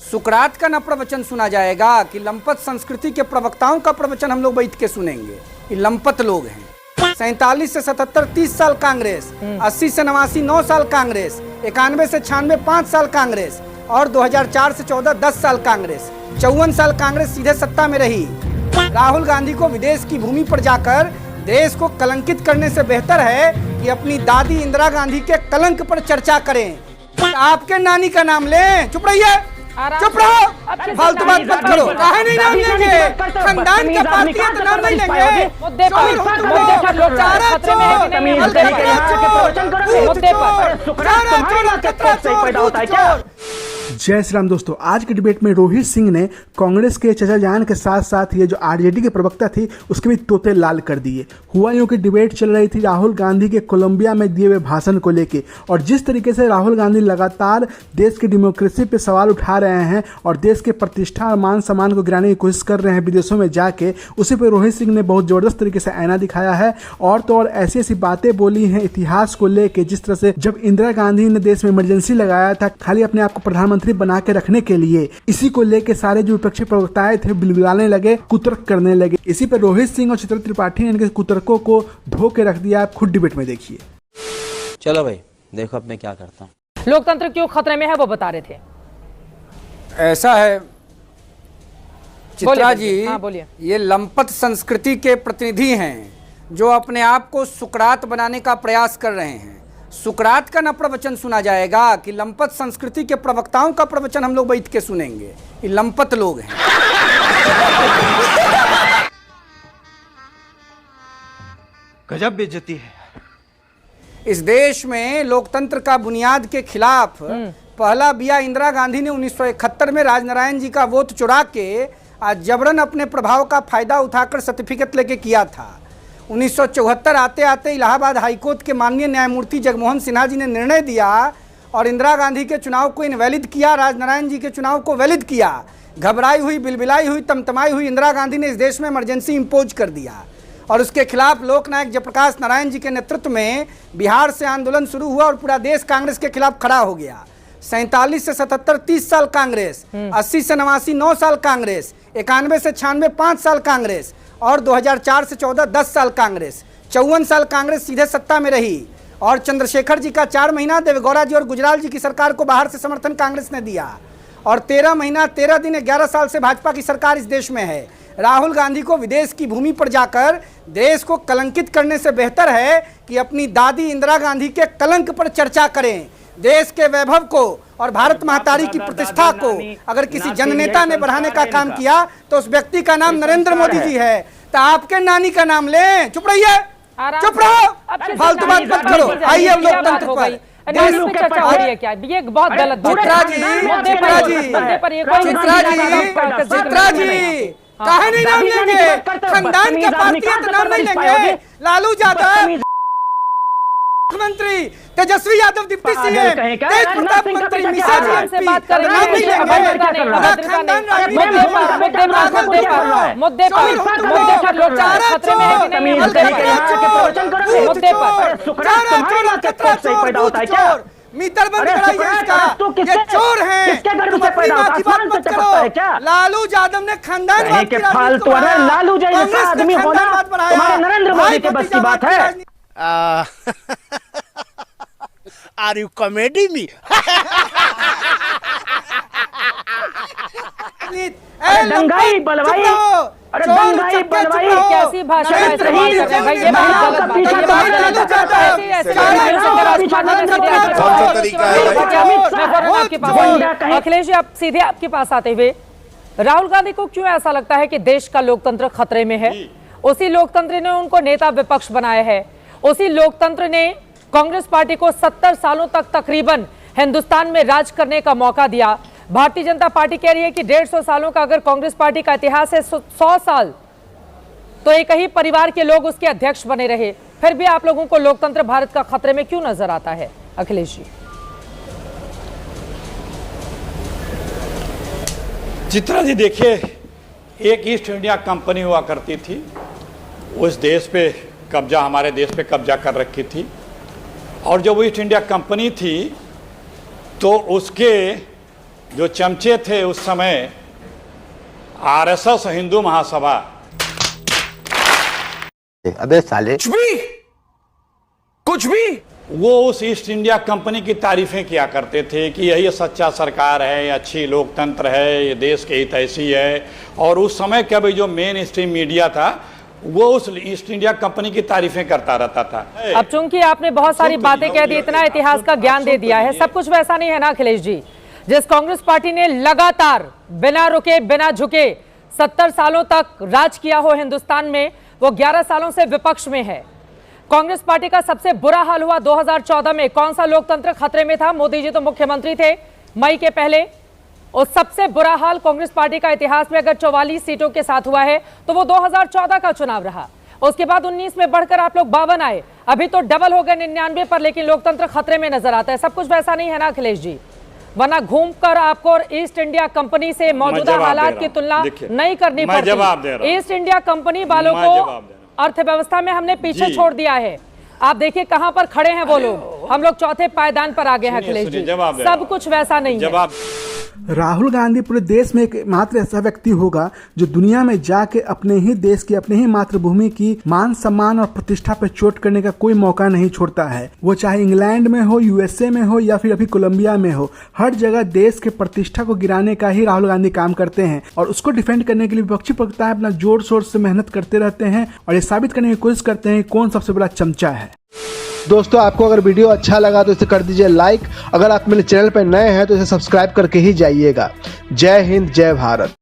सुकरात का न प्रवचन सुना जाएगा कि लंपत संस्कृति के प्रवक्ताओं का प्रवचन हम लोग बैठ के सुनेंगे। ये लंपत लोग हैं। 47 से 77 30 साल कांग्रेस, 80 से 89 9 साल कांग्रेस, 91 से 96 5 साल कांग्रेस और 2004 से 14 10 साल कांग्रेस। 54 साल कांग्रेस सीधे सत्ता में रही। राहुल गांधी को विदेश की भूमि पर जाकर देश को कलंकित करने से बेहतर है कि अपनी दादी इंदिरा गांधी के कलंक पर चर्चा करें। आपके नानी का नाम लें। चुप रहिए, चुप रहो, फालतू बात मत करो। काहे नहीं नाम लेंगे? खानदान का पार्टी है तो नाम नहीं लेंगे। मुद्दे पर जय श्री राम दोस्तों, आज के डिबेट में रोहित सिंह ने कांग्रेस के चचा जान के साथ साथ ये जो आरजेडी के प्रवक्ता थे उसके भी तोते लाल कर दिए। हुआ यूं कि डिबेट चल रही थी राहुल गांधी के कोलंबिया में दिए हुए भाषण को लेके, और जिस तरीके से राहुल गांधी लगातार देश की डेमोक्रेसी पे सवाल उठा रहे हैं और देश के प्रतिष्ठा और मान सम्मान को गिराने की कोशिश कर रहे हैं विदेशों में जाके, उसी पर रोहित सिंह ने बहुत ज़बरदस्त तरीके से आईना दिखाया है। और तो और ऐसी ऐसी बातें बोली हैं इतिहास को लेके, जिस तरह से जब इंदिरा गांधी ने देश में इमरजेंसी लगाया था खाली अपने आप को प्रधानमंत्री बना के रखने के लिए, इसी को लेके सारे जो विपक्षी प्रवक्ताएं थे बिलबिलाने लगे, कुतर्क करने लगे। इसी पर रोहित सिंह और चित्र त्रिपाठी ने इनके कुतर्कों को धो के रख दिया। आप खुद डिबेट में देखिए। चलो भाई देखो अब मैं क्या करता हूँ। लोकतंत्र क्यों खतरे में है वो बता रहे थे। ऐसा है चित्रा जी, हाँ बोलिए। ये लंपत संस्कृति के प्रतिनिधि हैं जो अपने आप को सुकरात बनाने का प्रयास कर रहे हैं। सुकरात का न प्रवचन सुना जाएगा कि लंपत संस्कृति के प्रवक्ताओं का प्रवचन हम लोग बैठ के सुनेंगे। ये लंपत लोग हैं। गजब बेइज्जती है। इस देश में लोकतंत्र का बुनियाद के खिलाफ पहला बिया इंदिरा गांधी ने 1971 में राजनारायण जी का वोट चुरा के आज जबरन अपने प्रभाव का फायदा उठाकर सर्टिफिकेट लेके किया था। 1974 आते आते इलाहाबाद हाईकोर्ट के माननीय न्यायमूर्ति जगमोहन सिन्हा जी ने निर्णय दिया और इंदिरा गांधी के चुनाव को इनवैलिड किया, राजनारायण जी के चुनाव को वैलिड किया। घबराई हुई, बिलबिलाई हुई, तमतमाई हुई इंदिरा गांधी ने इस देश में इमरजेंसी इम्पोज कर दिया और उसके खिलाफ लोकनायक जयप्रकाश नारायण जी के नेतृत्व में बिहार से आंदोलन शुरू हुआ और पूरा देश कांग्रेस के खिलाफ खड़ा हो गया। 47 से 77 30 साल कांग्रेस, 80 से 89 9 साल कांग्रेस, 91 से 96 5 साल कांग्रेस और 2004 से 14 10 साल कांग्रेस। 54 साल कांग्रेस सीधे सत्ता में रही और चंद्रशेखर जी का 4 महीना, देवेगौड़ा जी और गुजराल जी की सरकार को बाहर से समर्थन कांग्रेस ने दिया और 13 महीना 13 दिन 11 साल से भाजपा की सरकार इस देश में है। राहुल गांधी को विदेश की भूमि पर जाकर देश को कलंकित करने से बेहतर है कि अपनी दादी इंदिरा गांधी के कलंक पर चर्चा करें। देश के वैभव को और भारत महतारी की प्रतिष्ठा को अगर किसी जननेता ने बढ़ाने का काम किया तो उस व्यक्ति का नाम नरेंद्र मोदी जी है। तो आपके नानी का नाम लें। चुप रहिए, चुप रहो, फालतू बात मत करो। आइए अब लोकतंत्र पर चर्चा हो रही है क्या? ये बहुत गलत बात है। चित्रा जी काहे नहीं नाम लेंगे? खानदान का पार्टी है तो नाम नहीं लेंगे। लालू यादव मुख्यमंत्री, तेजस्वी यादव डिप्टी सीएम, तेज प्रताप मंत्री, मिश्रा जी एमपी, नाम नहीं लेंगे। मुद्दे पर मीटर बंद कराइए इसका। ये चोर हैं, तुम अपनी माँ की बात मत करो। लालू यादव ने खानदान बात की फालतू है। लालू जैसा आदमी होना तुम्हारे नरेंद्र मोदी के बस की बात है। Are you comedy me? दंगाई बलवाई, अरे दंगाई बलवाई कैसी भाषा है? भाई ये अखिलेश जी, आप सीधे आपके पास आते हुए, राहुल गांधी को क्यों ऐसा लगता है कि देश का लोकतंत्र खतरे में है? उसी लोकतंत्र ने उनको नेता विपक्ष बनाया है। उसी लोकतंत्र ने कांग्रेस पार्टी को 70 सालों तक तकरीबन हिंदुस्तान में राज करने का मौका दिया। भारतीय जनता पार्टी कह रही है कि 150 सालों का अगर कांग्रेस पार्टी का इतिहास है, 100 साल तो एक ही परिवार के लोग उसके अध्यक्ष बने रहे। फिर भी आप लोगों को लोकतंत्र भारत का खतरे में क्यों नजर आता है अखिलेश जी? चित्रा जी देखिए, एक ईस्ट इंडिया कंपनी हुआ करती थी, उस देश पे कब्जा, हमारे देश पे कब्जा कर रखी थी। और जब वो ईस्ट इंडिया कंपनी थी तो उसके जो चमचे थे उस समय आरएसएस हिंदू महासभा, अबे साले कुछ भी वो उस ईस्ट इंडिया कंपनी की तारीफें किया करते थे कि यही सच्चा सरकार है, अच्छी लोकतंत्र है, ये देश के हित ऐसी है। और उस समय का भी जो मेन स्ट्रीम मीडिया था वो उस ईस्ट इंडिया कंपनी की तारीफें करता रहता था। अब चूंकि आपने बहुत सारी बातें कह दी, इतना इतिहास का ज्ञान दे दिया है, सब कुछ वैसा नहीं है ना अखिलेश जी। जिस कांग्रेस पार्टी ने लगातार बिना रुके बिना झुके 70 सालों तक राज किया हो हिंदुस्तान में, वो 11 सालों से विपक्ष में है। कांग्रेस पार्टी का सबसे बुरा हाल हुआ 2014 में। कौन सा लोकतंत्र खतरे में था? मोदी जी तो मुख्यमंत्री थे मई के पहले। और सबसे बुरा हाल कांग्रेस पार्टी का इतिहास में अगर 44 सीटों के साथ हुआ है तो वो 2014 का चुनाव रहा। उसके बाद 19 में बढ़कर आप लोग 52 आए, अभी तो डबल हो गए 99 पर, लेकिन लोकतंत्र खतरे में नजर आता है। सब कुछ वैसा नहीं है ना अखिलेश जी, वरना घूमकर आपको ईस्ट इंडिया कंपनी से मौजूदा हालात की तुलना नहीं करनी पड़ती। ईस्ट इंडिया कंपनी वालों को अर्थव्यवस्था में हमने पीछे छोड़ दिया है। आप देखिए कहां पर खड़े हैं वो लोग, हम लोग चौथे पायदान पर आ गए हैं अखिलेश जी। सब कुछ वैसा नहीं है। राहुल गांधी पूरे देश में एकमात्र ऐसा व्यक्ति होगा जो दुनिया में जाके अपने ही देश की, अपने ही मातृभूमि की मान सम्मान और प्रतिष्ठा पर चोट करने का कोई मौका नहीं छोड़ता है। वो चाहे इंग्लैंड में हो, यूएसए में हो या फिर अभी कोलंबिया में हो, हर जगह देश के प्रतिष्ठा को गिराने का ही राहुल गांधी काम करते हैं। और उसको डिफेंड करने के लिए विपक्षी प्रवक्ता अपना जोर शोर से मेहनत करते रहते हैं और ये साबित करने की कोशिश करते हैं कौन सबसे बड़ा चमचा है। दोस्तों, आपको अगर वीडियो अच्छा लगा तो इसे कर दीजिए लाइक। अगर आप मेरे चैनल पर नए हैं तो इसे सब्सक्राइब करके ही जाइएगा। जय हिंद, जय भारत।